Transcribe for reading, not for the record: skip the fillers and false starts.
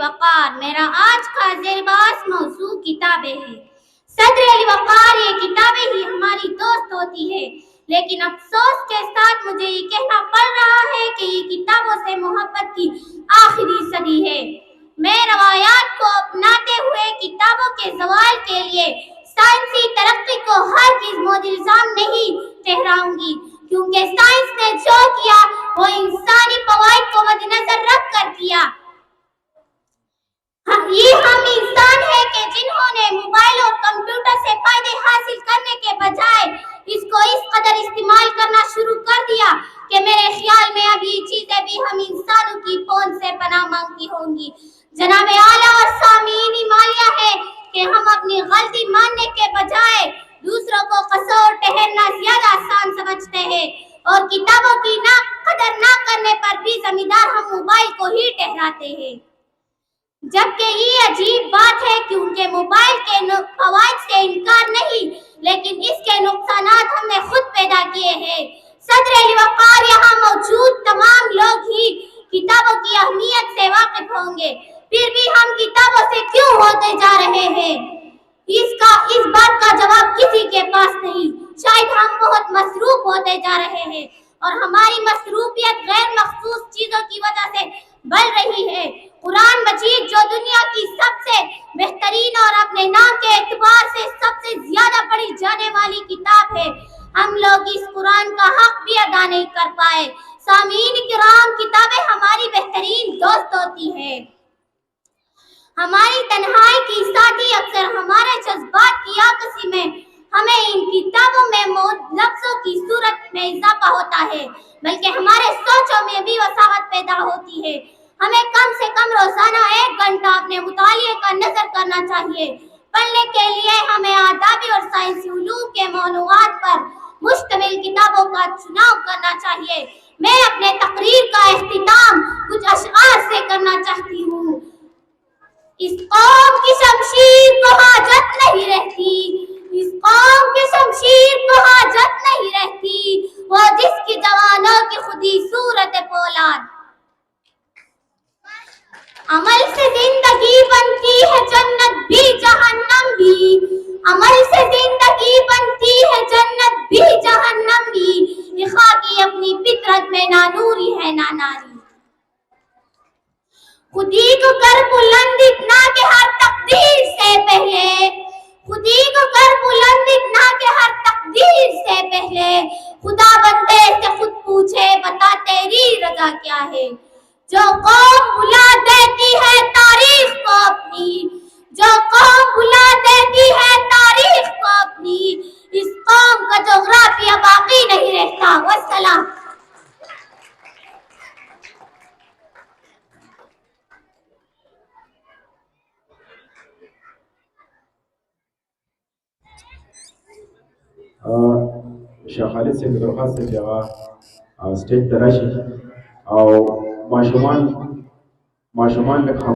वक़ार। मेरा आज का ज़ेर-बहस मौज़ू किताबें है। सदर अली वक़ार, ये किताबें ही हमारी दोस्त होती है, लेकिन अफसोस के साथ मुझे ये कहना पड़ रहा है कि ये किताबों से मोहब्बत की आखिरी सदी है। मैं रवायात को अपनाते हुए किताबों के ज़वाल के लिए साइंसी तरक्की को हरगिज़ मोद-इल्ज़ाम नहीं ठहराऊंगी, क्योंकि साइंस ने जो किया वो इंसानी फ़वाइद को मद्देनज़र रख कर किया। ये हम इंसान हैं कि जिन्होंने मोबाइल और कंप्यूटर से फायदे हासिल करने के बजाय इसको इस कदर इस्तेमाल करना शुरू कर दिया कि मेरे ख्याल में अब ये चीजें भी हम इंसानों की पहुंच से पनाह मांगती होंगी। जनाब आला और सामीन, हिमालया है कि हम अपनी गलती मानने के बजाय दूसरों को कसौर ठहरना ज्यादा आसान समझते हैं, और किताबों की कदर ना करने पर भी ज़िम्मेदार हम मोबाइल को ही ठहराते हैं। जबकि ये अजीब बात है कि उनके मोबाइल के फवाइद से इनकार नहीं, लेकिन इसके नुकसानात हमने खुद पैदा किए हैं। सदर अली वक़ार, यहाँ मौजूद तमाम लोग ही किताबों की अहमियत से वाकिफ होंगे, फिर भी हम किताबों से क्यों होते जा रहे हैं? इस बात का जवाब किसी के पास नहीं। शायद हम बहुत मसरूफ होते जा रहे हैं, और हमारी मसरूफियत गैर मखसूस चीजों की वजह से बढ़ रही है। कुरान मजीद, जो दुनिया की सबसे बेहतरीन और अपने नाम के एतबार से सबसे ज्यादा पढ़ी जाने वाली किताब है, हम लोग इस कुरान का हक भी अदा नहीं कर पाए। सामीन किराम, किताबें हमारी बेहतरीन दोस्त होती है। हमारी तन्हाई की साथी अक्सर हमारे जज्बात की आकसी में हमें इन किताबों में लफ्जों की सूरत में इजाफा होता है, बल्कि हमारे सोचों में भी वसावत पैदा होती है। हमें कम से कम रोजाना 1 घंटा अपने मुतालिए का नजर करना चाहिए। पढ़ने के लिए हमें आदाबी और साइंसी उलूम के मौज़ूआत पर मुश्तमिल किताबों का चुनाव करना चाहिए। मैं अपने तकरीर का इख्तिताम कुछ अशआर से करना चाहती हूँ। इस कौम की शमशीर को हाजत नहीं रहती, इस कौम की शमशीर को हाजत नहीं रहती, वो जिसकी जवानों की खुदी सूरत पोलाद। अमल से जिंदगी बनती है जन्नत भी जहन्नम भी, अमल से जिंदगी बनती है जन्नत भी जहन्नम भी, ये खाकी अपनी फितरत में ना नूरी है ना नारी। खुदी को कर बुलंद इतना कि हर तकदीर से पहले, खुदी को कर बुलंद इतना कि हर तकदीर से पहले, खुदा बंदे से खुद पूछे बता तेरी रजा क्या है। जो कौम बुला देती है तारीख को अपनी, जो कौम बुला देती है तारीख को अपनी, इस कौम का जोग्राफिया बाकी नहीं रहता। वस्सलाम। शेख खालिद से درخواست دی هغه سټیج ته راشي او ماشومان